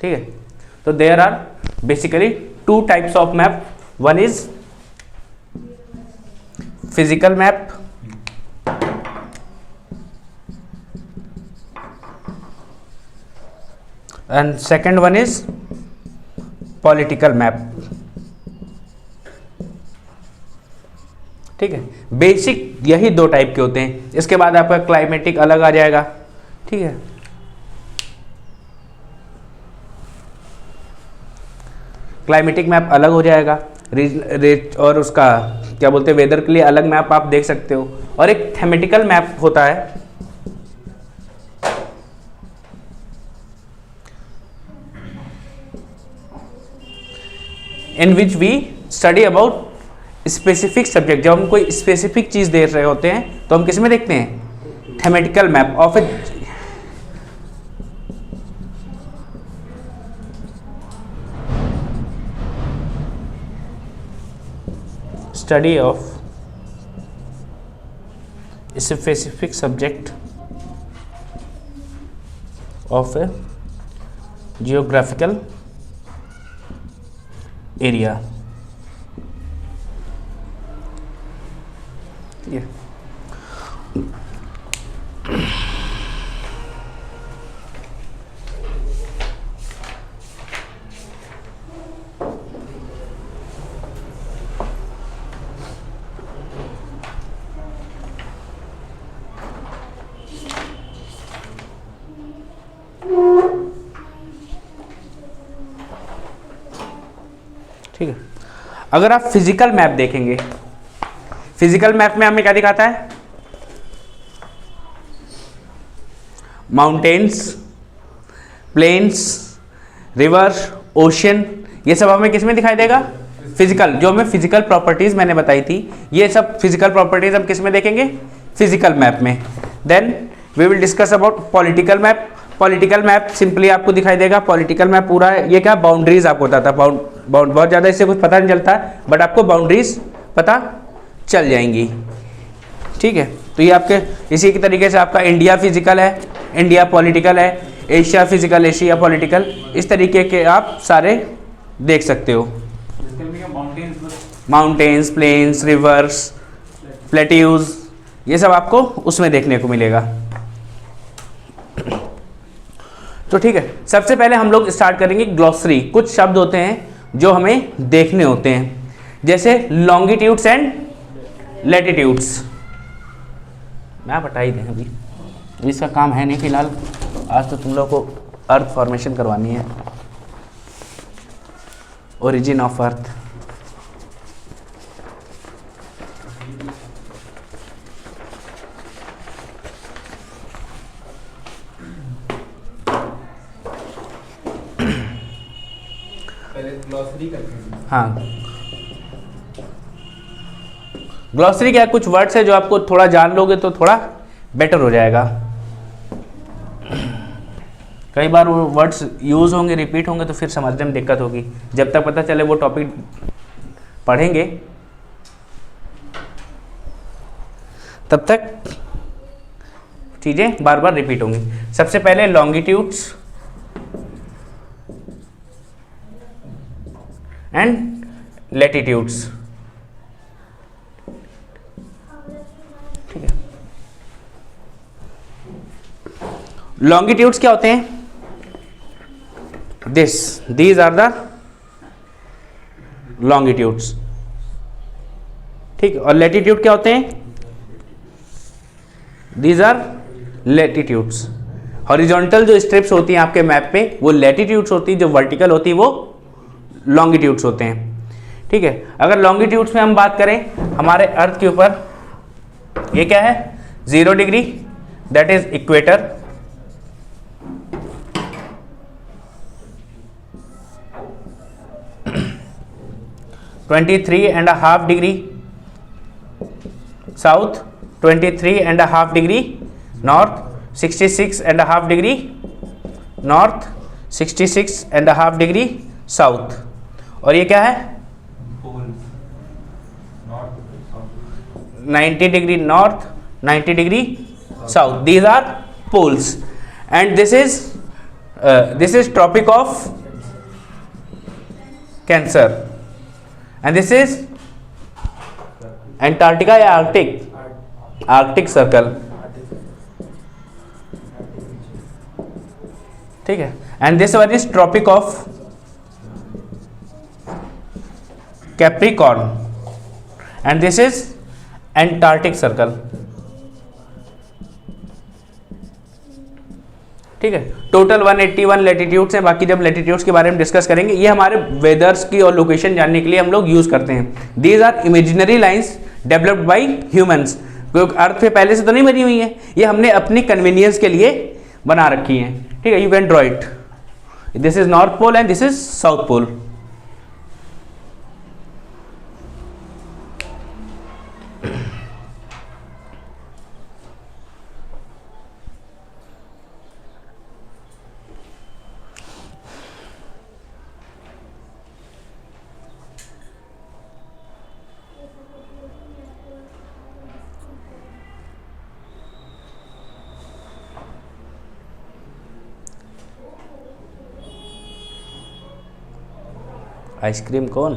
ठीक है। तो there are basically two types of map, one is physical map and second one is political map। ठीक है, basic यही दो टाइप के होते हैं। इसके बाद आपका क्लाइमेटिक अलग आ जाएगा। ठीक है, क्लाइमेटिक मैप अलग हो जाएगा, और उसका क्या बोलते हैं वेदर के लिए अलग मैप आप देख सकते हो। और एक थेमेटिकल मैप होता है in which we study about specific subject. जब हम कोई स्पेसिफिक चीज देख रहे होते हैं तो हम किस में देखते हैं, thematic map of a study of specific subject of a geographical area. ठीक है, अगर आप फिजिकल मैप देखेंगे, फिजिकल मैप में हमें क्या दिखाता है, माउंटेन्स, प्लेन्स, रिवर, ओशन, ये सब हमें किस में दिखाई देगा, फिजिकल। जो हमें फिजिकल प्रॉपर्टीज मैंने बताई थी, ये सब फिजिकल प्रॉपर्टीज हम किस में देखेंगे, फिजिकल मैप में। Then we will discuss about political map. Political map simply आपको दिखाई देगा, पॉलिटिकल मैप पूरा ये क्या बाउंड्रीज आपको बताता है, बहुत ज़्यादा इससे कुछ पता नहीं चलता है, बट आपको बाउंड्रीज पता चल जाएंगी। ठीक है, तो ये आपके इसी की तरीके से आपका इंडिया फिजिकल है, इंडिया पॉलिटिकल है, एशिया फिजिकल, एशिया पॉलिटिकल, इस तरीके के आप सारे देख सकते हो। माउंटेन्स, प्लेन्स, रिवर्स, प्लेट्यूज, ये सब आपको उसमें देखने को मिलेगा। तो ठीक है, सबसे पहले हम लोग स्टार्ट करेंगे ग्लॉसरी। कुछ शब्द होते हैं जो हमें देखने होते हैं, जैसे लॉन्गिट्यूड्स एंड लैटिट्यूड्स। मैं बता ही दें, अभी इसका काम है नहीं फिलहाल, आज तो तुम लोग को अर्थ फॉर्मेशन करवानी है, ओरिजिन ऑफ अर्थ। हाँ, ग्लॉसरी क्या, कुछ वर्ड्स है जो आपको थोड़ा जान लोगे तो थोड़ा बेटर हो जाएगा। कई बार वो वर्ड्स यूज होंगे, रिपीट होंगे, तो फिर समझने में दिक्कत होगी। जब तक पता चले वो टॉपिक पढ़ेंगे तब तक चीजें बार बार रिपीट होंगी। सबसे पहले लॉन्गिट्यूड्स एंड लैटिट्यूड्स। ठीक है, लॉन्गिट्यूड्स क्या होते हैं, दीज आर द लॉन्गिट्यूड्स। ठीक है, और लैटिट्यूड क्या होते हैं, दीज आर लैटिट्यूड्स। हॉरिजॉन्टल जो स्ट्रिप्स होती हैं आपके मैप पे वो लैटिट्यूड्स होती है, जो वर्टिकल होती है वो लॉन्गिट्यूड्स होते हैं। ठीक है, अगर लॉन्गिट्यूड्स में हम बात करें हमारे अर्थ के ऊपर, ये क्या है, 0 degree, that is equator. 23.5 degree south, 23.5 degree north, 66.5 degree north, 66.5 degree south. और ये क्या है, 90 degree north, 90 degree south. These are poles and this is this is Tropic of Cancer and this is Antarctica या Arctic, Arctic Circle, ठीक है। And this one is Tropic of Capricorn and this is Antarctic Circle, ठीक है। Total 181 latitudes हैं, बाकी जब latitudes के बारे में डिस्कस करेंगे। ये हमारे वेदर्स की और लोकेशन जानने के लिए हम लोग यूज करते हैं। These are imaginary lines developed by humans, क्योंकि अर्थ पे पहले से तो नहीं बनी हुई है, ये हमने अपनी कन्वीनियंस के लिए बना रखी हैं, ठीक है। You can draw it, this is North Pole and this is South Pole. Ice cream कौन?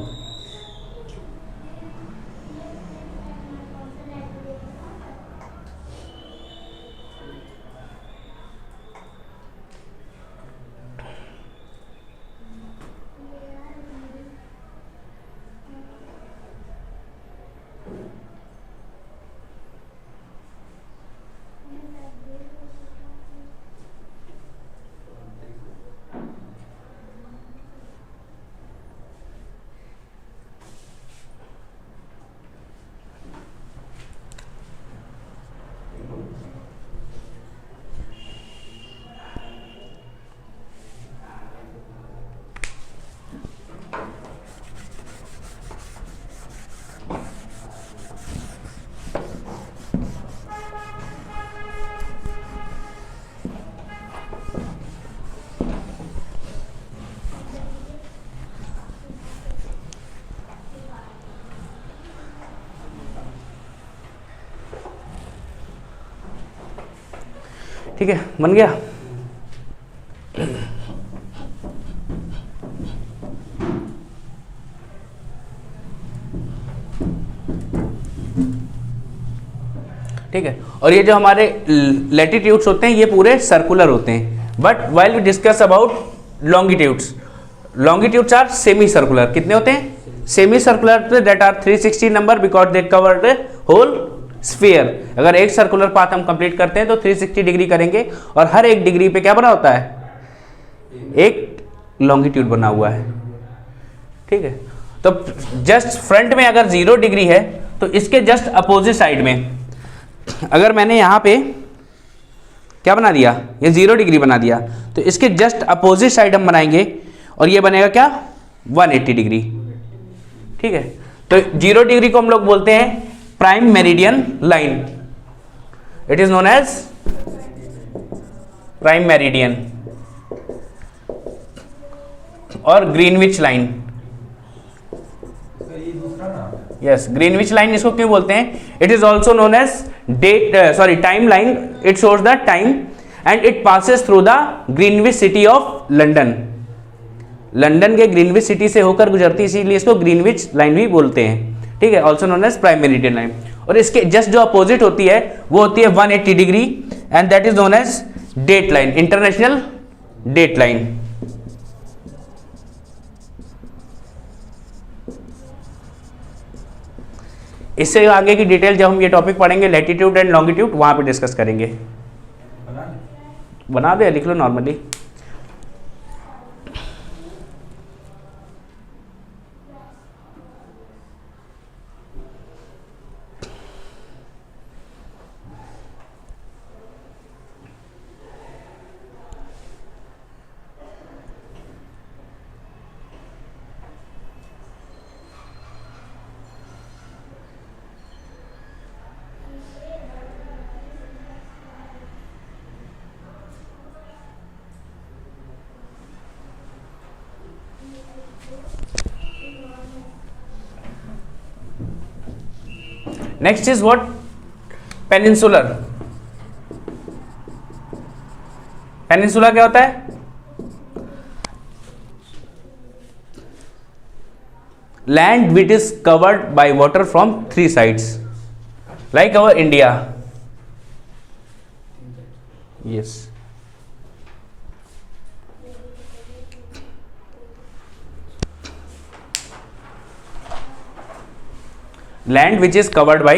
ठीक है, बन गया। ठीक है, और ये जो हमारे लैटिट्यूड्स होते हैं ये पूरे सर्कुलर होते हैं, but while we discuss about longitudes, longitudes are semi circular. कितने होते हैं? Semi circular, that are 360 number because they cover the whole sphere. अगर एक सर्कुलर पाथ हम कंप्लीट करते हैं तो 360 डिग्री करेंगे, और हर एक डिग्री पे क्या बना होता है? एक लॉन्गिट्यूड बना हुआ है, ठीक है। तो जस्ट फ्रंट में अगर 0 डिग्री है तो इसके जस्ट अपोजिट साइड में अगर मैंने यहां पे क्या बना दिया, ये 0 डिग्री बना दिया, तो इसके जस्ट अपोजिट साइड हम बनाएंगे और ये बनेगा क्या? 180 डिग्री, ठीक है। तो 0 डिग्री को हम लोग बोलते हैं prime meridian line, it is known as prime meridian, और Greenwich line, yes Greenwich line इसको क्यों बोलते हैं? It is also known as time line, it shows the time and it passes through the Greenwich city of London. London के Greenwich city से होकर गुजरती, इसीलिए इसको ग्रीनविच लाइन भी बोलते हैं, ठीक है। Also known as prime meridian line. और इसके जस्ट जो अपोजिट होती है वो होती है 180 degree and that is known as date line, international date line. इससे आगे की डिटेल जब हम ये टॉपिक पढ़ेंगे लैटिट्यूड एंड लॉन्गिट्यूड, वहां पे डिस्कस करेंगे। बना दे, लिख लो normally. Next is what? Peninsular. Peninsula क्या होता है? land which is covered by water from three sides, like our India. Yes. Land which is covered by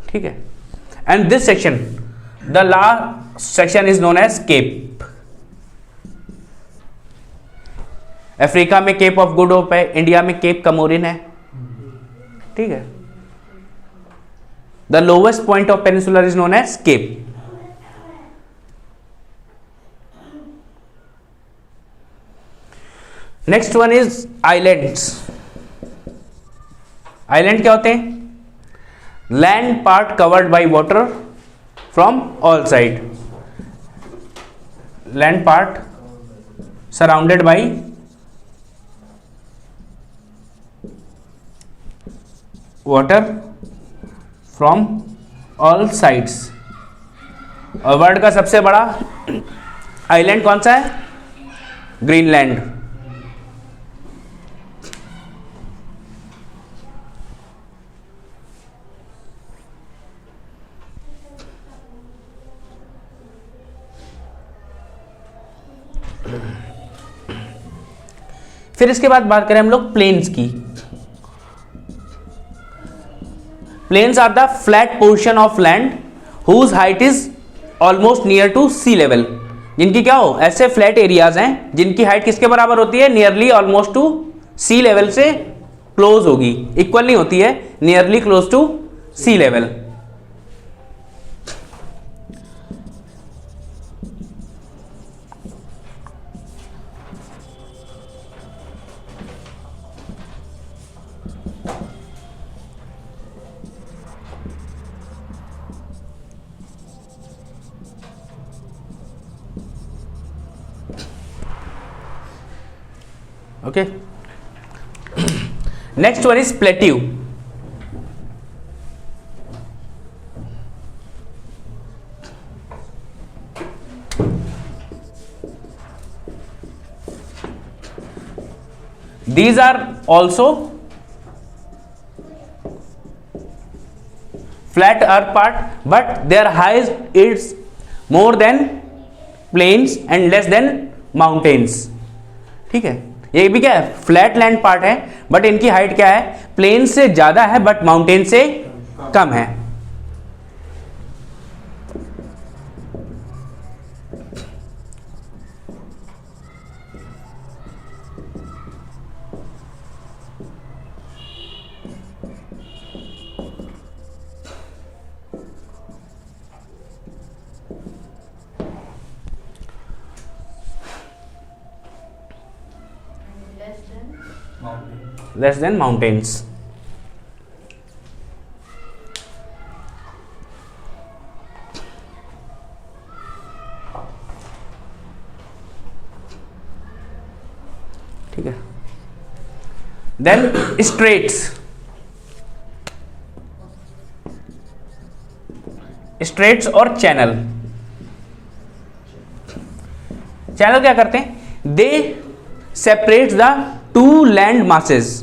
ठीक है. And this section, the last section is known as cape. Africa में Cape of Good Hope है, India में Cape Comorin है. ठीक है. The lowest point of peninsular is known as cape. Next one is islands. Island क्या होते हैं? Land part covered by water from all side. Land part surrounded by water from all sides. और world का सबसे बड़ा island कौन सा है? ग्रीनलैंड. फिर इसके बाद बात करें हम लोग प्लेन्स की. Plains are the flat portion of land whose height is almost near to sea level. जिनकी क्या हो, ऐसे फ्लैट एरियाज हैं जिनकी हाइट किसके बराबर होती है? Nearly almost to sea level से क्लोज होगी. इक्वल नहीं होती है, nearly close to sea level. Okay. Next one is plateau. These are also flat earth part, but their height is more than plains and less than mountains. ठीक है. ये भी क्या है? फ्लैट लैंड पार्ट है, बट इनकी height क्या है? प्लेन से ज्यादा है बट माउंटेन से कम है. Less than mountains. ठीक है. Then straits. Straits और चैनल. चैनल क्या करते हैं? They separate the two land masses.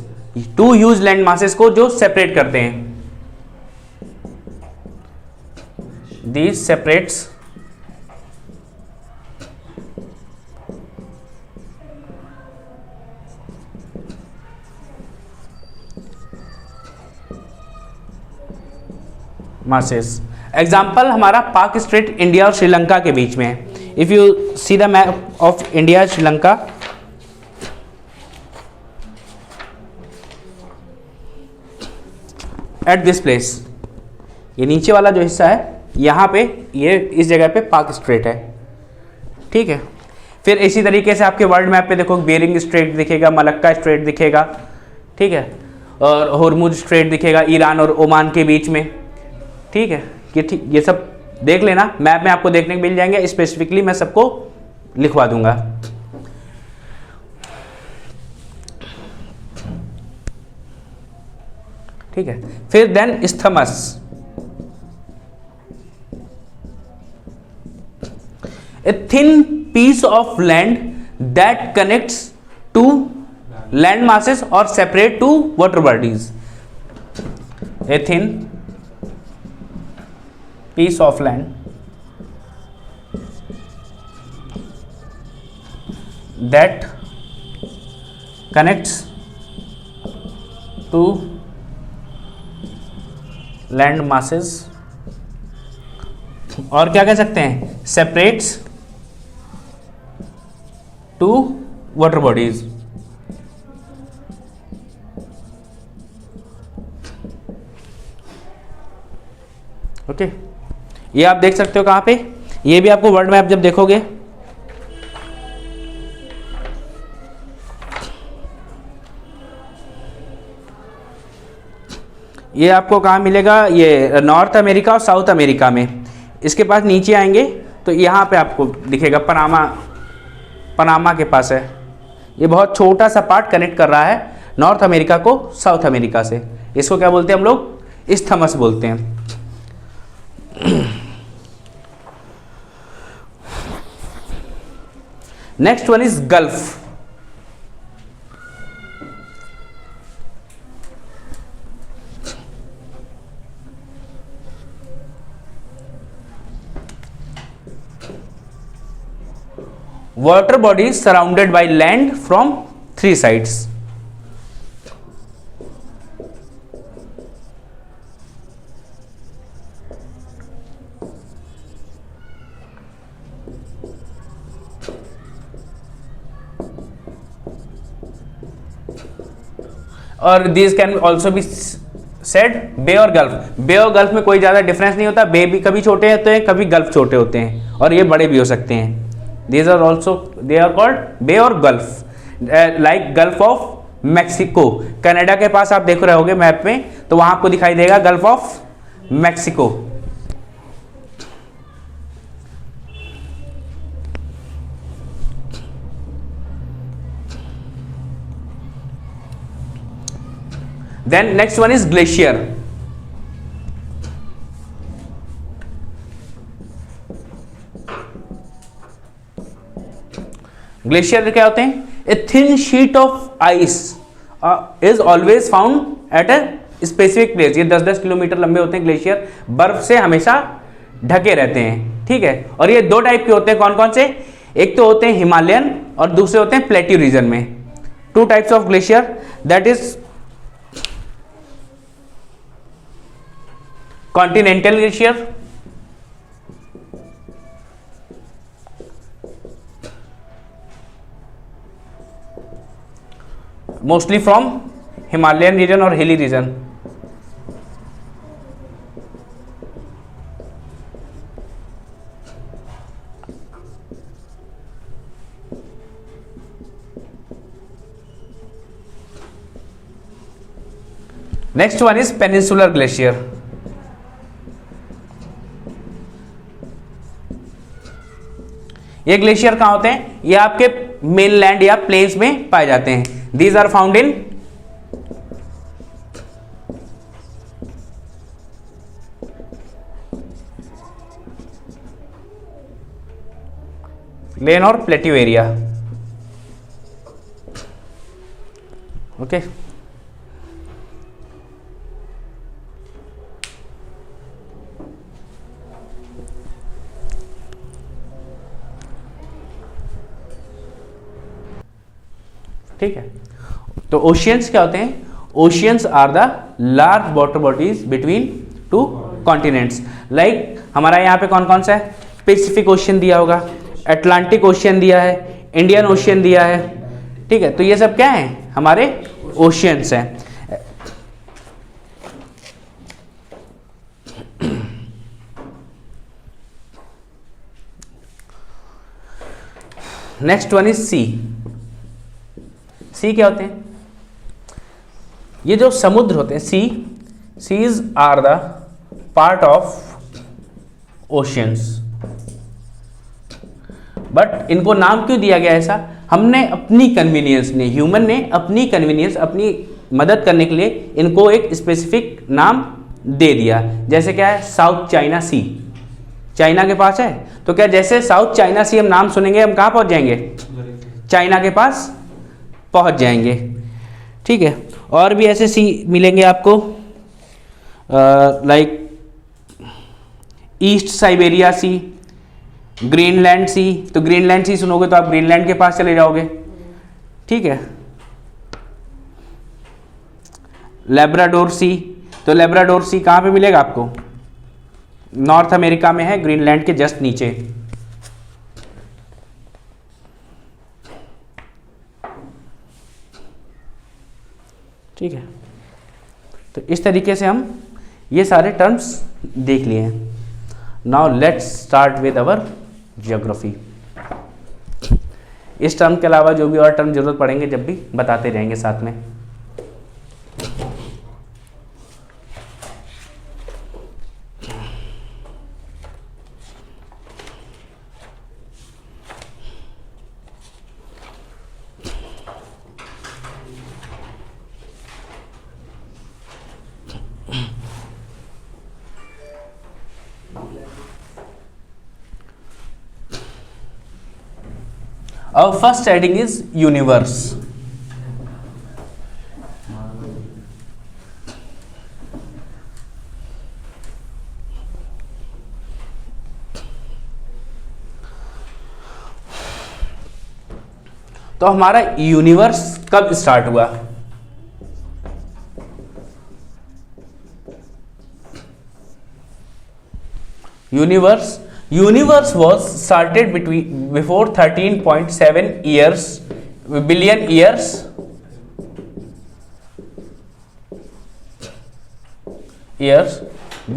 Two huge land masses को जो सेपरेट करते हैं. These separates masses. एग्जाम्पल हमारा पाक स्ट्रेट इंडिया और श्रीलंका के बीच में है. If you see the map of India Sri Lanka, at this place, ये नीचे वाला जो हिस्सा है यहाँ पे, ये इस जगह पे पाक स्ट्रेट है. ठीक है. फिर इसी तरीके से आपके वर्ल्ड मैप पे देखो, बेरिंग स्ट्रेट दिखेगा, मलक्का स्ट्रेट दिखेगा. ठीक है. और होर्मुज स्ट्रेट दिखेगा ईरान और ओमान के बीच में. ठीक है. ये सब देख लेना, मैप में आपको देखने को मिल जाएंगे. स्पेसिफिकली मैं सबको लिखवा दूंगा. ठीक है। फिर then isthmus, a thin piece of land that connects two land masses or separate two water bodies, a thin piece of land that connects two land masses, और क्या कह सकते हैं, separates two water bodies. Okay, ये आप देख सकते हो कहां पे, ये भी आपको वर्ल्ड मैप जब देखोगे ये आपको कहाँ मिलेगा, ये नॉर्थ अमेरिका और साउथ अमेरिका में। इसके पास नीचे आएंगे तो यहाँ पे आपको दिखेगा पनामा के पास है। ये बहुत छोटा सा पार्ट कनेक्ट कर रहा है नॉर्थ अमेरिका को साउथ अमेरिका से। इसको क्या बोलते हैं हम लोग, इस्थमस बोलते हैं। Next one is gulf. Water bodies surrounded by land from three sides. और these can also be said बे और गल्फ। बे और गल्फ में कोई ज़्यादा डिफरेंस नहीं होता, बे भी कभी छोटे होते हैं कभी गल्फ छोटे होते हैं, और ये बड़े भी हो सकते हैं। These are also, they are called बे और gulf, like gulf of Mexico. Canada के पास आप देख रहे होगे मैप में, तो वहां आपको दिखाई देगा gulf of Mexico. Then next one is glacier. Glacier क्या होते हैं, a thin sheet of ice is always found at a specific place. ये 10-10 किलोमीटर लंबे होते हैं ग्लेशियर, बर्फ से हमेशा ढके रहते हैं, ठीक है। और ये दो टाइप के होते हैं, कौन कौन से, एक तो होते हैं हिमालयन और दूसरे होते हैं प्लेट्यू रीजन में। Two types of glacier, that is continental glacier, mostly from Himalayan region और hilly region. Next one is peninsular glacier. ये ग्लेशियर कहां होते हैं, ये आपके मेनलैंड या प्लेन्स में पाए जाते हैं। These are found in plain और plateau area, okay। ठीक है, तो ओशियंस क्या होते हैं, oceans are the large water bodies between two continents. Like हमारा यहाँ पे कौन कौन सा है, पैसिफिक ओशियन दिया होगा, अटलांटिक ओशियन दिया है, इंडियन ओशियन दिया है, ठीक है। तो ये सब क्या है, हमारे ओशियंस हैं। Next one is sea. Sea क्या होते हैं, ये जो समुद्र होते हैं, seas are the part of oceans. But इनको नाम क्यों दिया गया ऐसा, हमने अपनी कन्वीनियंस ने, ह्यूमन ने अपनी कन्वीनियंस, अपनी मदद करने के लिए इनको एक स्पेसिफिक नाम दे दिया। जैसे क्या है, साउथ चाइना सी, चाइना के पास है, तो क्या जैसे साउथ चाइना सी हम नाम सुनेंगे हम कहाँ पहुँच जाएंगे, चाइना के पास पहुँच जाएंगे। ठीक है, और भी ऐसे सी मिलेंगे आपको, लाइक ईस्ट साइबेरिया सी, ग्रीनलैंड सी। तो ग्रीनलैंड सी सुनोगे तो आप ग्रीनलैंड के पास चले जाओगे। ठीक है, लेब्राडोर सी, तो लेब्राडोर सी कहाँ पे मिलेगा आपको, नॉर्थ अमेरिका में है, ग्रीनलैंड के जस्ट नीचे। ठीक है, तो इस तरीके से हम ये सारे टर्म्स देख लिए हैं। Now let's start with our geography. इस टर्म के अलावा जो भी और टर्म जरूरत पड़ेंगे जब भी बताते रहेंगे साथ में। Our first heading is universe. तो हमारा यूनिवर्स कब स्टार्ट हुआ? Universe was started before 13.7 billion years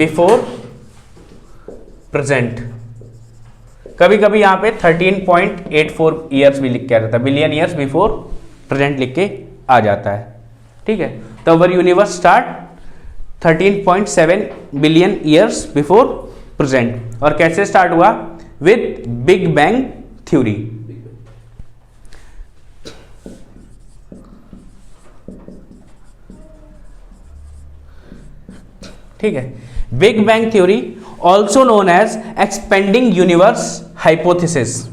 before present। कभी कभी यहाँ पे 13.84 ईयर्स भी लिख के आ जाता है, बिलियन ईयर्स बिफोर प्रेजेंट लिख के आ जाता है। ठीक है, तो our universe start 13.7 billion years before present. और कैसे स्टार्ट हुआ? With big bang theory. ठीक है, big bang theory also known as expanding universe hypothesis.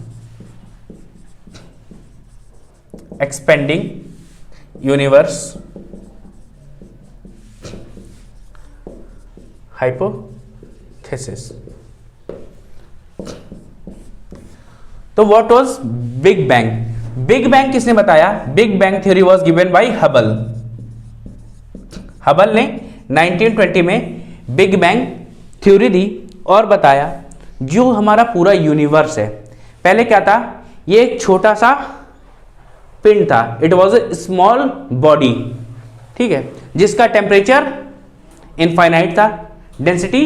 Expanding universe hypothesis. तो what was big bang? Big bang किसने बताया? Big bang theory was given by Hubble. Hubble ने 1920 में big bang theory दी और बताया जो हमारा पूरा यूनिवर्स है, पहले क्या था, ये एक छोटा सा पिंड था। It was a small body. ठीक है, जिसका टेम्परेचर इनफाइनाइट था, डेंसिटी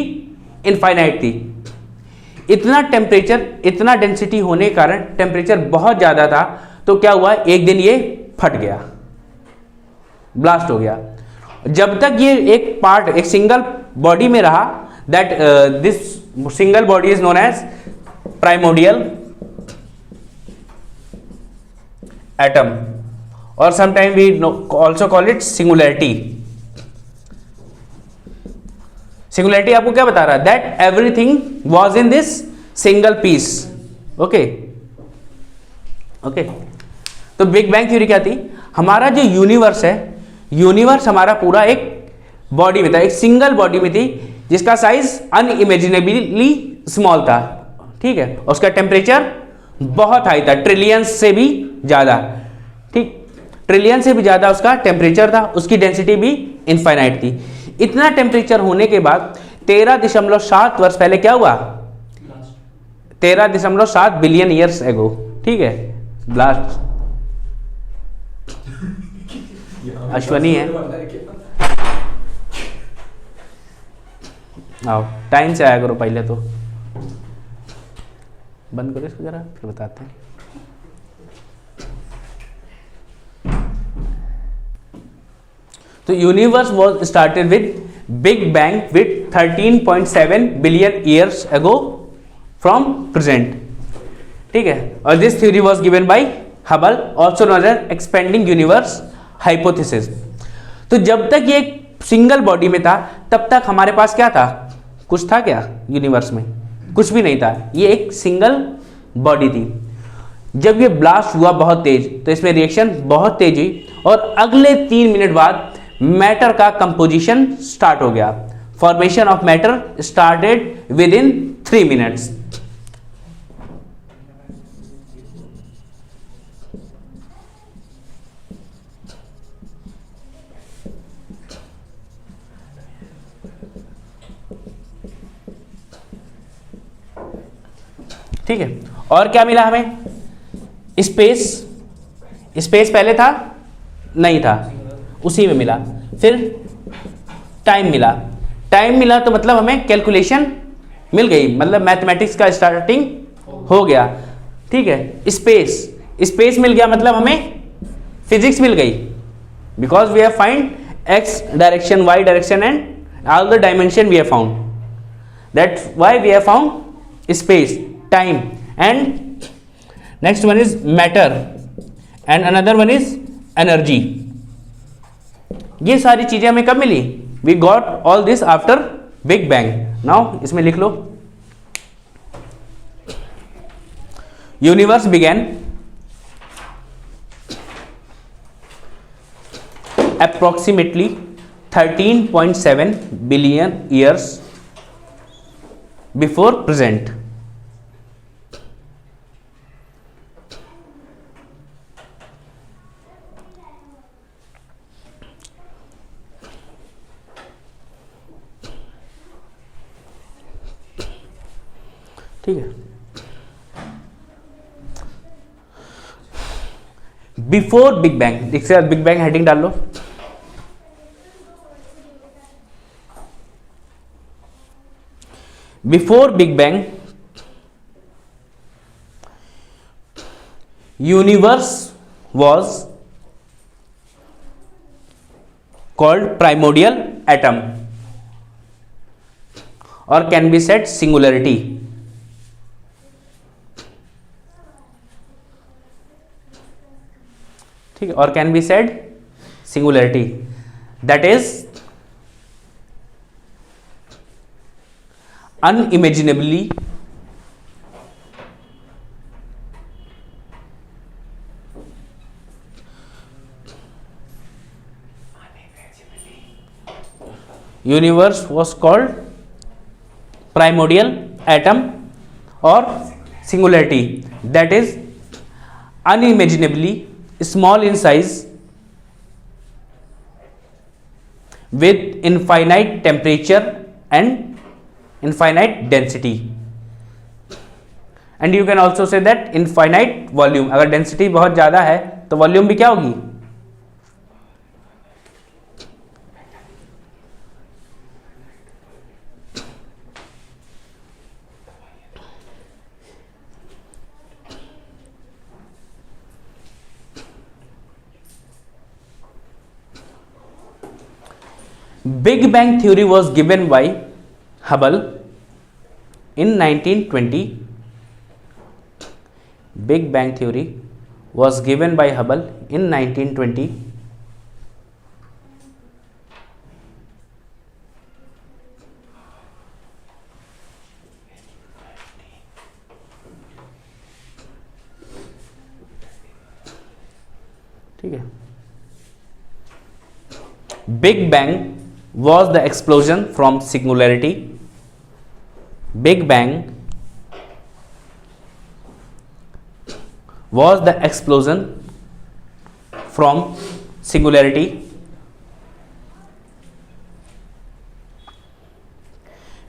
इनफाइनाइट थी। इतना टेम्परेचर, इतना डेंसिटी होने के कारण टेम्परेचर बहुत ज्यादा था, तो क्या हुआ, एक दिन ये फट गया, ब्लास्ट हो गया। जब तक ये एक पार्ट, एक सिंगल बॉडी में रहा, that this single body is known as primordial atom, और sometime we also call it singularity. Singularity आपको क्या बता रहा है? That everything was in this single piece. Okay okay, तो बिग बैंग थ्योरी क्या थी? हमारा जो यूनिवर्स है, यूनिवर्स हमारा पूरा एक बॉडी में था, एक सिंगल बॉडी में थी, जिसका साइज अनइमेजिनेबली स्मॉल था। ठीक है, उसका टेम्परेचर बहुत हाई था, ट्रिलियंस से भी ज्यादा। ठीक, ट्रिलियन से भी ज्यादा उसका टेम्परेचर था, उसकी डेंसिटी भी इनफाइनाइट थी। इतना टेम्परेचर होने के बाद 13.7 वर्ष पहले क्या हुआ? 13.7 बिलियन ईयर्स एगो। ठीक है, ब्लास्ट। अश्वनी है, आओ टाइम से आया करो, पहले तो बंद करो इसको जरा, फिर बताते हैं। तो universe was started with big Bang with 13.7 billion years ago from present. ठीक है, और this theory was given by Hubble, also known as expanding universe hypothesis. तो जब तक ये सिंगल बॉडी में था तब तक हमारे पास क्या था, कुछ था क्या यूनिवर्स में, कुछ भी नहीं था, ये एक सिंगल बॉडी थी। जब ये ब्लास्ट हुआ बहुत तेज तो इसमें रिएक्शन बहुत तेज हुई और अगले 3 मिनट बाद मैटर का कंपोजिशन स्टार्ट हो गया। Formation of matter started within 3 minutes. ठीक है, और क्या मिला हमें, स्पेस, स्पेस पहले था नहीं था, उसी में मिला। फिर टाइम मिला, टाइम मिला तो मतलब हमें कैलकुलेशन मिल गई, मतलब मैथमेटिक्स का स्टार्टिंग हो गया। ठीक है, स्पेस, स्पेस मिल गया मतलब हमें फिजिक्स मिल गई, because we have find X direction, Y direction and all the dimension we have found, that's why we have found space, time, and next one is matter and another one is energy। ये सारी चीजें हमें कब मिली, we got all this after big bang। now इसमें लिख लो, universe began approximately 13.7 billion years before present। ठीक है, before big bang, इसके बाद बिग बैंग हेडिंग डाल लो। Before big bang universe was called primordial atom और कैन बी सेड सिंगुलरिटी। ठीक है, और can be said singularity, that is unimaginably universe was called primordial atom or singularity, that is unimaginably small in size with infinite temperature and infinite density, and you can also say that infinite volume। अगर density बहुत ज्यादा है तो volume भी क्या होगी, Big Bang theory was given by Hubble in 1920। Big Bang theory was given by Hubble in 1920। ठीक है, Big Bang was the explosion from singularity। Big Bang was the explosion from singularity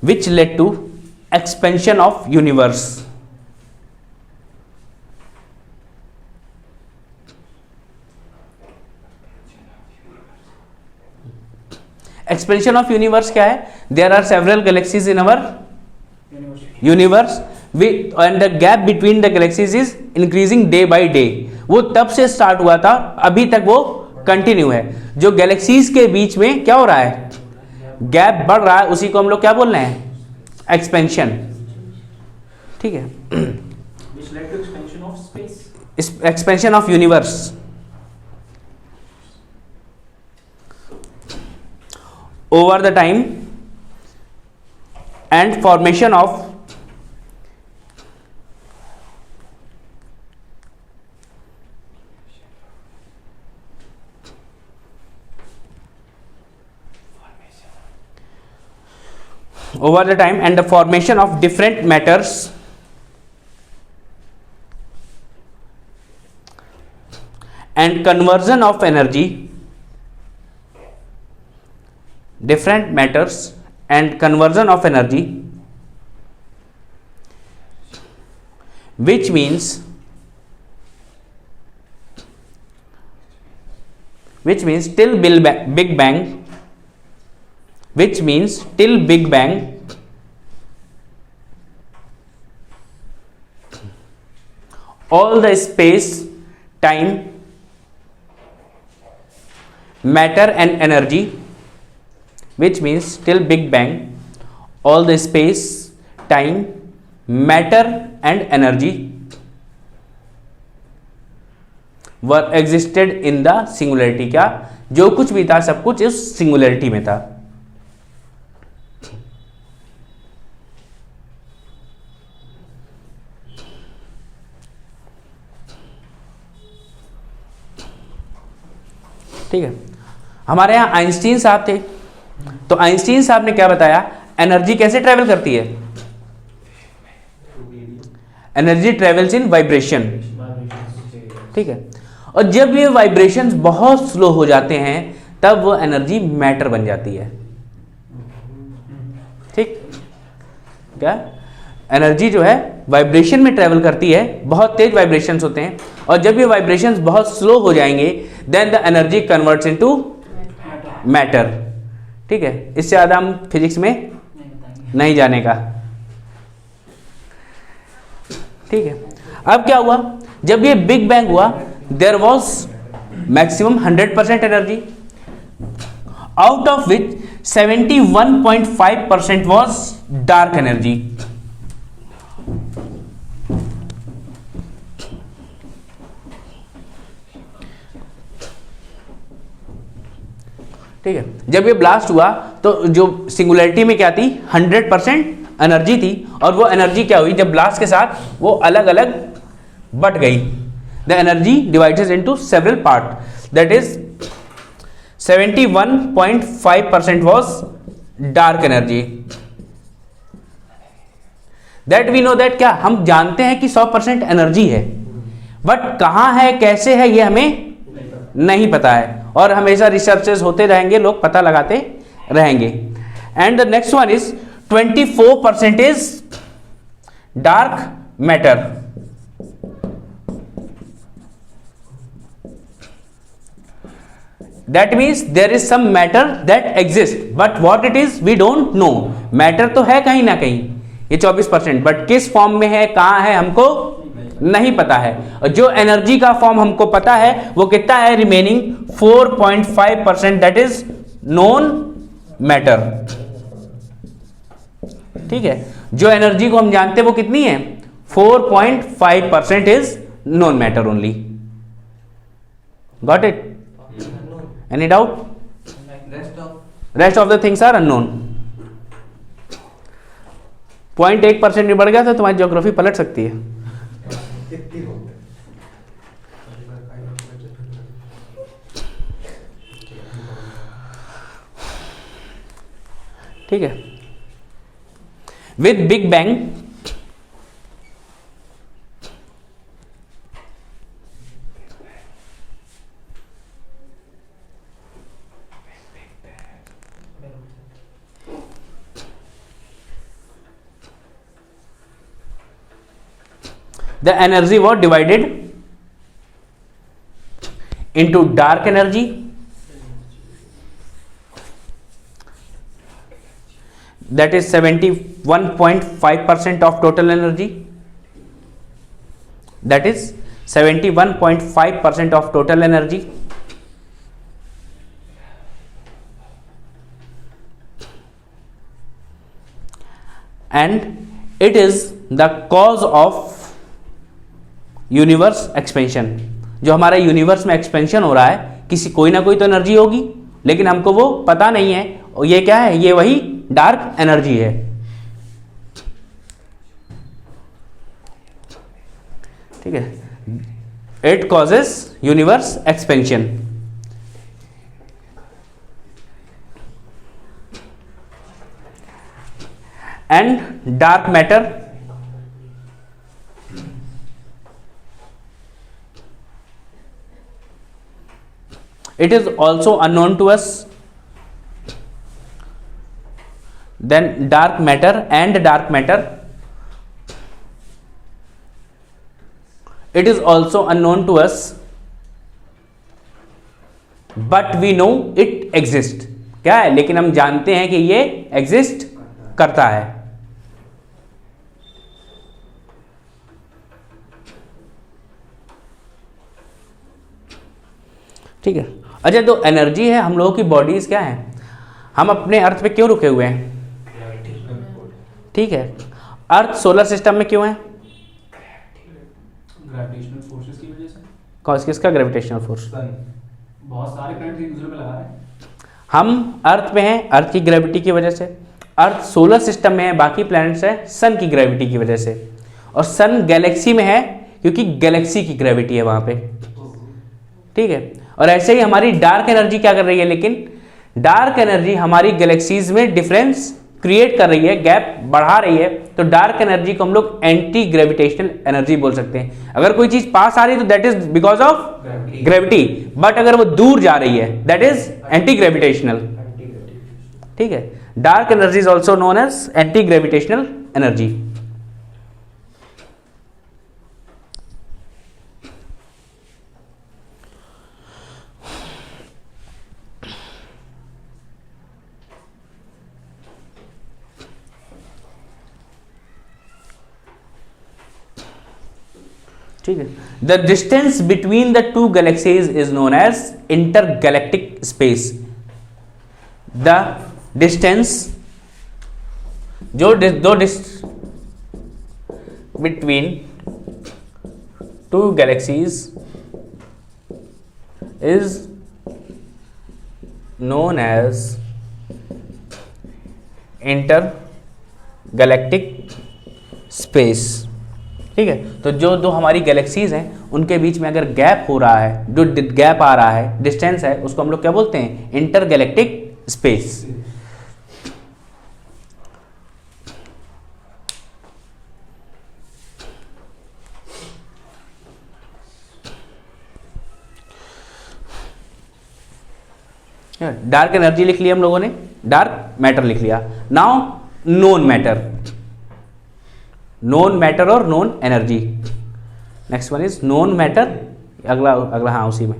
which led to expansion of universe। Expansion of universe क्या है, there are several galaxies in our universe and the gap between the galaxies is increasing day by day. वो तब से start हुआ था, अभी तक वो कंटिन्यू है। जो गैलेक्सीज के बीच में क्या हो रहा है, गैप बढ़ रहा है, उसी को हम लोग क्या बोल रहे हैं, एक्सपेंशन। ठीक है, expansion of universe. over the time and formation of over the time and the formation of different matters and conversion of energy, different matters and conversion of energy, which means till Big Bang, which means till Big Bang all the space, time, matter and energy, which means till Big Bang all the space, time, matter and energy were existed in the singularity. क्या जो कुछ भी था सब कुछ इस singularity में था. ठीक है. हमारे यहाँ आइंस्टीन साहब थे, तो आइंस्टीन साहब ने क्या बताया, एनर्जी कैसे ट्रेवल करती है. Energy travels in vibration. ठीक है. और जब ये वाइब्रेशंस बहुत स्लो हो जाते हैं तब वो एनर्जी मैटर बन जाती है. ठीक. क्या एनर्जी जो है वाइब्रेशन में ट्रेवल करती है, बहुत तेज वाइब्रेशंस होते हैं, और जब ये वाइब्रेशंस बहुत स्लो हो जाएंगे then the energy converts into matter. ठीक है. इससे ज़्यादा हम फिजिक्स में नहीं जाने का. ठीक है. अब क्या हुआ, जब ये बिग बैंग हुआ there was maximum 100% energy, out of which 71.5% was dark energy. ठीक है. जब ये ब्लास्ट हुआ तो जो सिंगुलरिटी में क्या थी, 100% एनर्जी थी, और वो एनर्जी क्या हुई जब ब्लास्ट के साथ वो अलग अलग बट गई. The energy divided into several part, that is 71.5% was dark energy. That we know that, क्या हम जानते हैं कि 100% एनर्जी है, बट कहां है कैसे है ये हमें नहीं पता है, और हमेशा रिसर्चेस होते रहेंगे, लोग पता लगाते रहेंगे. And the next one is 24% is dark matter. That means there is some matter that exist, but what it is we don't know. Matter तो है कहीं ना कहीं ये 24%, बट किस फॉर्म में है, कहां है, हमको नहीं पता है. और जो एनर्जी का फॉर्म हमको पता है वो कितना है, remaining 4.5%, that is non matter. ठीक है. जो एनर्जी को हम जानते हैं वो कितनी है, 4.5% is non matter only. Got it? Any doubt? Rest of the things are unknown. 0.1% भी बढ़ गया तो तुम्हारी ज्योग्राफी पलट सकती है. ठीक है. With big bang the energy was divided into dark energy, that is 71.5% of total energy, that is 71.5% of total energy. And it is the cause of universe expansion. जो हमारा यूनिवर्स में एक्सपेंशन हो रहा है, किसी कोई ना कोई तो एनर्जी होगी, लेकिन हमको वो पता नहीं है, और ये क्या है, ये वही डार्क एनर्जी है। ठीक है, it causes universe expansion. And dark matter it is also unknown to us. Then dark matter and dark matter, it is also unknown to us, but we know it exists। क्या है, लेकिन हम जानते हैं कि ये एग्जिस्ट करता है। ठीक है, अच्छा तो एनर्जी है, हम लोगों की बॉडीज क्या है, हम अपने अर्थ पे क्यों रुके हुए हैं? ठीक है, अर्थ सोलर सिस्टम में क्यों है? ग्रेविटेशनल फोर्सेस की वजह से। कौन किसका ग्रेविटेशनल फोर्स? बहुत सारे प्लैनेट एक दूसरे पे लगा रहे हैं। हम अर्थ पे हैं, अर्थ की ग्रेविटी की वजह से। अर्थ सोलर सिस्टम में है, बाकी प्लैनेट्स है सन की ग्रेविटी की वजह से। और सन गैलेक्सी में है क्योंकि गैलेक्सी की ग्रेविटी है वहां पे। ठीक है, और ऐसे ही हमारी डार्क एनर्जी क्या कर रही है, लेकिन डार्क एनर्जी हमारी गैलेक्सीज में डिफरेंस क्रिएट कर रही है, गैप बढ़ा रही है। तो डार्क एनर्जी को हम लोग एंटी ग्रेविटेशनल एनर्जी बोल सकते हैं। अगर कोई चीज पास आ रही है तो that is because of gravity, but अगर वो दूर जा रही है दैट इज एंटी ग्रेविटेशनल। ठीक है, dark energy is also known as anti gravitational energy. ठीक है, the distance between the two galaxies is known as intergalactic space. The distance जो दो between two galaxies is known as intergalactic space. ठीक है, तो जो दो हमारी गैलेक्सीज हैं उनके बीच में अगर गैप हो रहा है, जो गैप आ रहा है, डिस्टेंस है, उसको हम लोग क्या बोलते हैं? Intergalactic space. डार्क एनर्जी लिख लिया हम लोगों ने, डार्क मैटर लिख लिया। Now known matter, known matter और known energy. Next one is known matter, अगला अगला हाँ उसी में।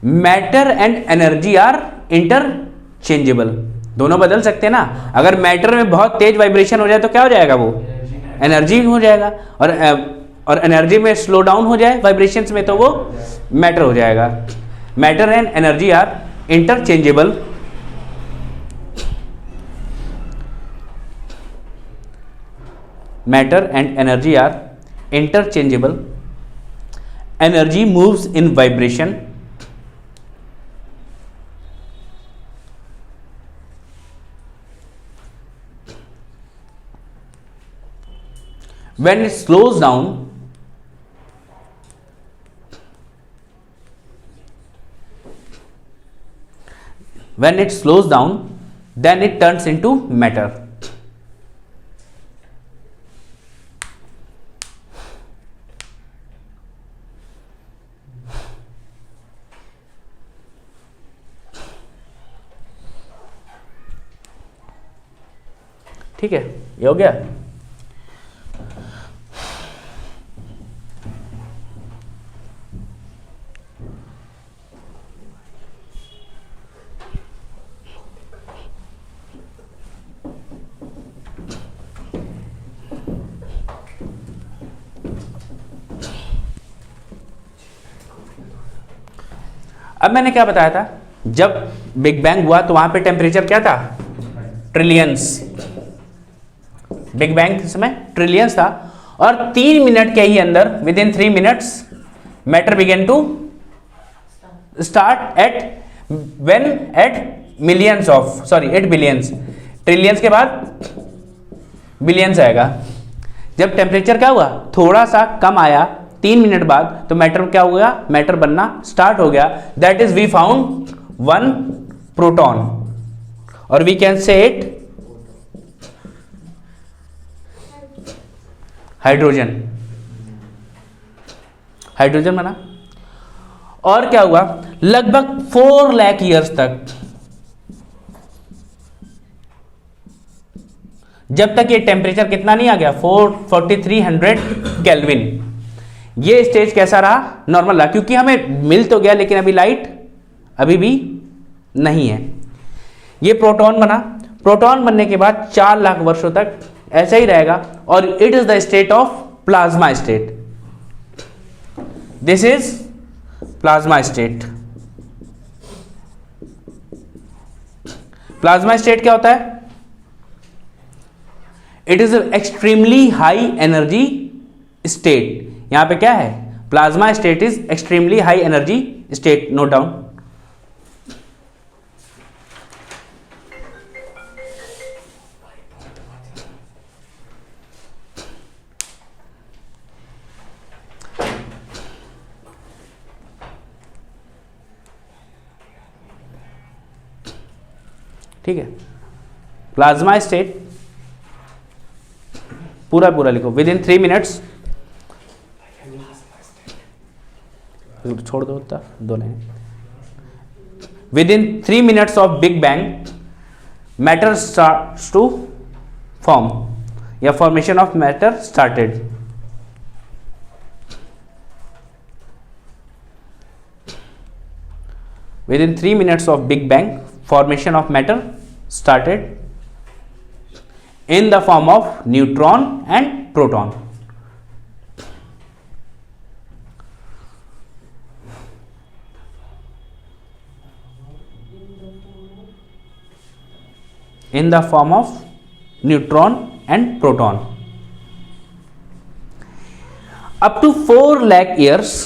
Matter and energy are interchangeable, दोनों बदल सकते हैं ना। अगर मैटर में बहुत तेज वाइब्रेशन हो जाए तो क्या हो जाएगा? वो एनर्जी हो जाएगा। और एनर्जी में स्लो डाउन हो जाए वाइब्रेशंस में तो वो मैटर हो जाएगा। Matter and energy are interchangeable. Matter and energy are interchangeable. Energy moves in vibration. When it slows down, then it turns into matter. ठीक है, ये हो गया। अब मैंने क्या बताया था, जब बिग बैंग हुआ तो वहां पे टेम्परेचर क्या था? ट्रिलियंस बिग बैंग समय ट्रिलियंस था, और 3 मिनट के ही अंदर within 3 minutes matter began to start at when at millions of sorry at billions, trillions के बाद बिलियंस आएगा। जब टेम्परेचर क्या हुआ, थोड़ा सा कम आया 3 मिनट बाद, तो मैटर क्या हो गया, मैटर बनना स्टार्ट हो गया। That is we found 1 proton, और we can say it hydrogen, hydrogen बना। और क्या हुआ, लगभग 4 लाख ईयर्स तक, जब तक ये टेम्परेचर कितना नहीं आ गया 4300 केल्विन। ये स्टेज कैसा रहा, नॉर्मल रहा, क्योंकि हमें मिल तो गया लेकिन अभी लाइट अभी भी नहीं है। ये प्रोटॉन बना, प्रोटॉन बनने के बाद 4 लाख वर्षों तक ऐसा ही रहेगा, और it is the state of plasma state. This is plasma state. Plasma state क्या होता है, it is extremely high energy state. यहां पे क्या है, plasma state is extremely high energy state, note down. ठीक है, प्लाज्मा स्टेट पूरा पूरा लिखो, विद इन 3 मिनट्स, छोड़ दो उतना 2 line. Within 3 minutes of big bang matter starts to form, या formation of matter started. Within 3 minutes of big bang formation of matter started in the form of neutron and proton. In the form of neutron and proton. Up to 4 lakh years,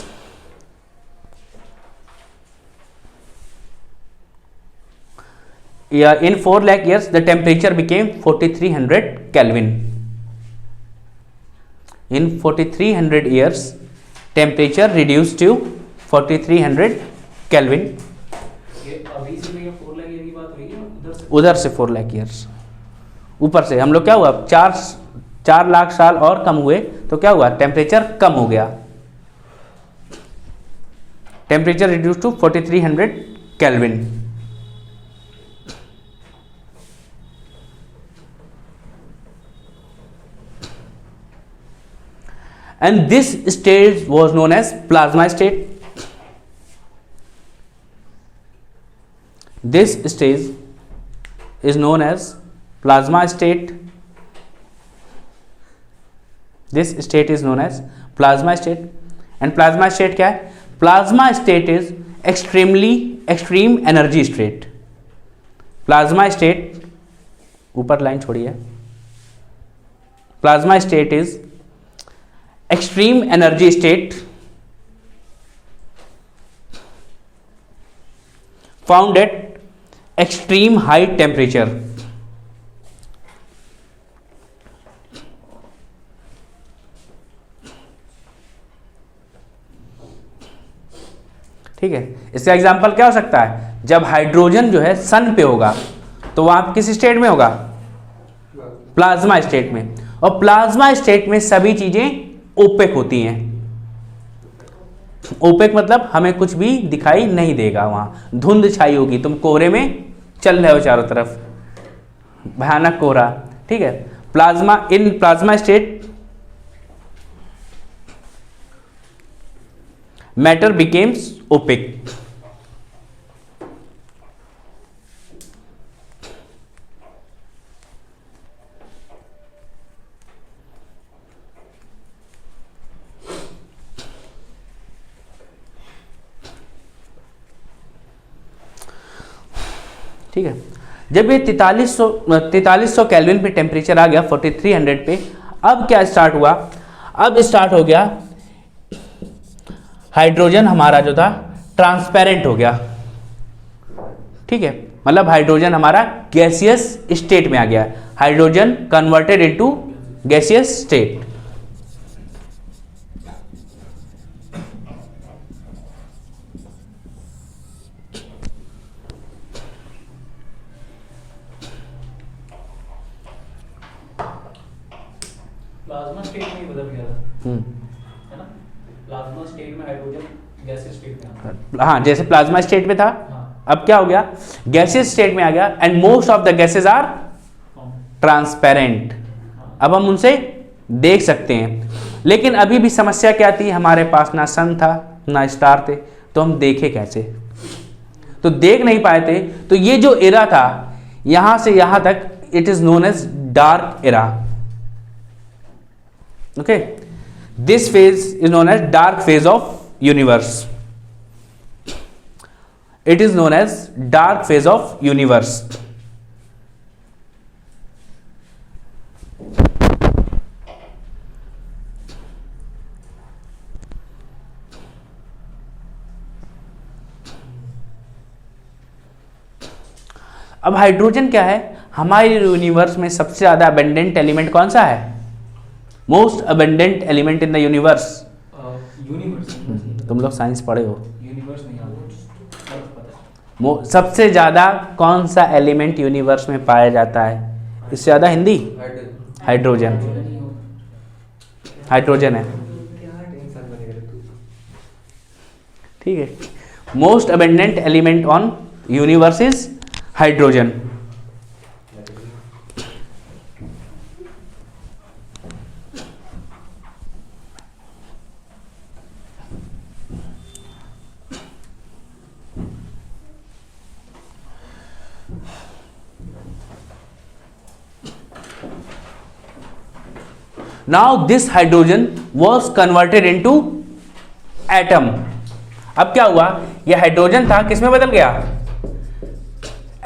in 4 lakh years the temperature became 4300 Kelvin. In 4300 years temperature reduced to 4300 Kelvin. ये अभी से ये 4 lakh year की बात हुई है, उधर से 4 लाख ईयर्स, ऊपर से हम लोग क्या हुआ, 4 लाख साल और कम हुए, तो क्या हुआ, टेम्परेचर कम हो गया, temperature reduce to 4300 Kelvin. And this stage was known as plasma state. This stage is known as plasma state. This state is known as plasma state. And plasma state क्या है, plasma state is extreme energy state. Plasma state, ऊपर line छोड़िए, plasma state is extreme energy state found at extreme high temperature. ठीक है, इसका example क्या हो सकता है, जब हाइड्रोजन जो है सन पे होगा तो वहां किस स्टेट में होगा, प्लाज्मा स्टेट में, और प्लाज्मा स्टेट में सभी चीजें ओपेक होती हैं। ओपेक मतलब हमें कुछ भी दिखाई नहीं देगा, वहां धुंध छाई होगी, तुम कोहरे में चल रहे हो चारों तरफ, भयानक कोहरा। ठीक है, plasma, in plasma state matter becomes opaque. ठीक है, जब ये 4300 केल्विन पे टेम्परेचर आ गया 4300 पे, अब क्या स्टार्ट हुआ, अब स्टार्ट हो गया हाइड्रोजन हमारा जो था ट्रांसपेरेंट हो गया। ठीक है, मतलब हाइड्रोजन हमारा गैसियस स्टेट में आ गया, hydrogen converted into gaseous state. Plasma state में ही बदल गया था, है ना? प्लाज्मा स्टेट में हाइड्रोजन गैसियस स्टेट में आता है। हाँ, जैसे प्लाज्मा स्टेट में था, हाँ। अब क्या हो गया, गैसियस स्टेट में आ गया। And most of the gases are transparent, अब हम उनसे देख सकते हैं। लेकिन अभी भी समस्या क्या थी, हमारे पास ना सन था ना स्टार थे, तो हम देखे कैसे, तो देख नहीं पाए थे। तो ये जो एरा था यहां से यहां तक, it is known as dark era. Okay, this phase is known as dark phase of universe, it is known as dark phase of universe. अब हाइड्रोजन क्या है, हमारे यूनिवर्स में सबसे ज्यादा अबेंडेंट एलिमेंट कौन सा है, most abundant element in the universe. Universe, तुम लोग साइंस पढ़े हो, यूनिवर्स नहीं आता। सबसे ज्यादा कौन सा एलिमेंट यूनिवर्स में पाया जाता है, इससे ज्यादा हिंदी, हाइड्रोजन, हाइड्रोजन है। ठीक है, most abundant element on universe is hydrogen. Now this hydrogen was converted into atom। अब क्या हुआ, यह हाइड्रोजन था किसमें बदल गया,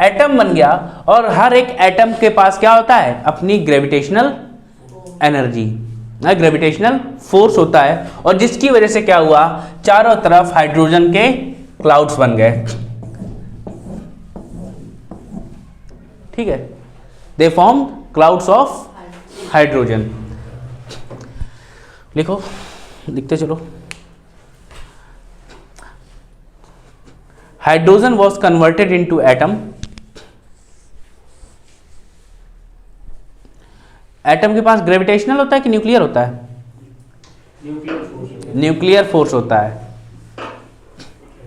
एटम बन गया। और हर एक एटम के पास क्या होता है, अपनी ग्रेविटेशनल एनर्जी, ग्रेविटेशनल फोर्स होता है। और जिसकी वजह से क्या हुआ, चारों तरफ हाइड्रोजन के क्लाउड्स बन गए। ठीक है, they form clouds of hydrogen. लिखो, लिखते चलो। Hydrogen was converted into atom. Atom के पास ग्रेविटेशनल होता है कि न्यूक्लियर होता है, न्यूक्लियर फोर्स होता है,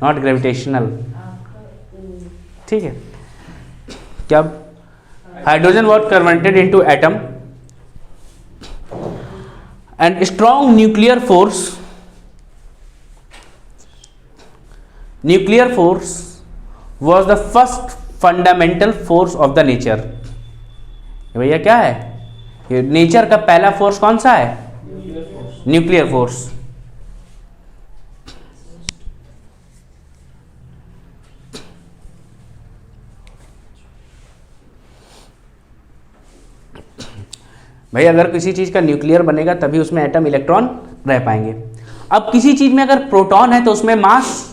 नॉट ग्रेविटेशनल। ठीक है, क्या hydrogen was converted into atom and strong nuclear force was the first fundamental force of the nature। भैया क्या है, ये नेचर का पहला फोर्स कौन सा है, न्यूक्लियर फोर्स। भाई अगर किसी चीज का न्यूक्लियर बनेगा तभी उसमें एटम इलेक्ट्रॉन रह पाएंगे। अब किसी चीज में अगर प्रोटॉन है तो उसमें मास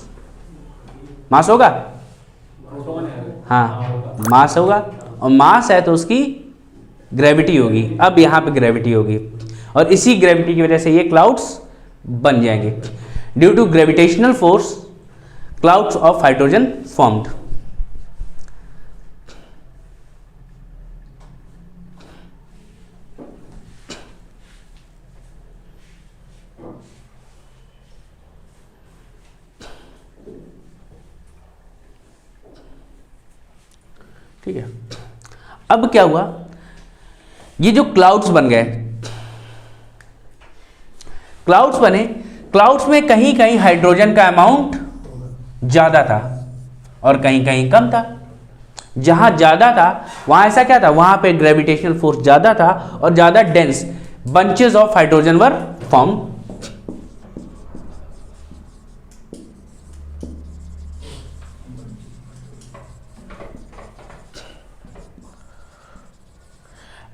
होगा, हाँ मास होगा, और मास है तो उसकी ग्रेविटी होगी। अब यहाँ पे ग्रेविटी होगी और इसी ग्रेविटी की वजह से ये क्लाउड्स बन जाएंगे। Due to gravitational force clouds of hydrogen formed. ठीक है, अब क्या हुआ, ये जो क्लाउड्स बन गए, क्लाउड्स बने, क्लाउड्स में कहीं कहीं हाइड्रोजन का अमाउंट ज्यादा था और कहीं कहीं कम था। जहां ज्यादा था वहां ऐसा क्या था, वहां पे ग्रेविटेशनल फोर्स ज्यादा था और ज्यादा dense bunches of hydrogen were form.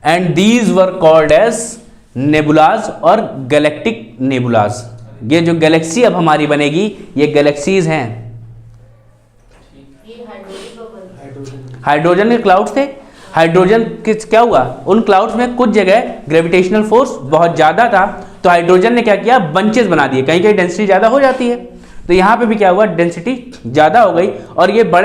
And these were called as nebulas और गैलेक्टिक नेबुलाज। ये जो गैलेक्सी अब हमारी बनेगी ये गैलेक्सीज हैं। हाइड्रोजन के क्लाउड्स थे। हाइड्रोजन क्या हुआ, उन क्लाउड्स में कुछ जगह ग्रेविटेशनल फोर्स बहुत ज़्यादा था, तो हाइड्रोजन ने क्या किया, बंचेस बना दिए। कहीं कहीं डेंसिटी ज़्यादा हो जाती है, तो यहाँ पे भी क्या हुआ, डेंसिटी ज़्यादा हो गई और ये बड़े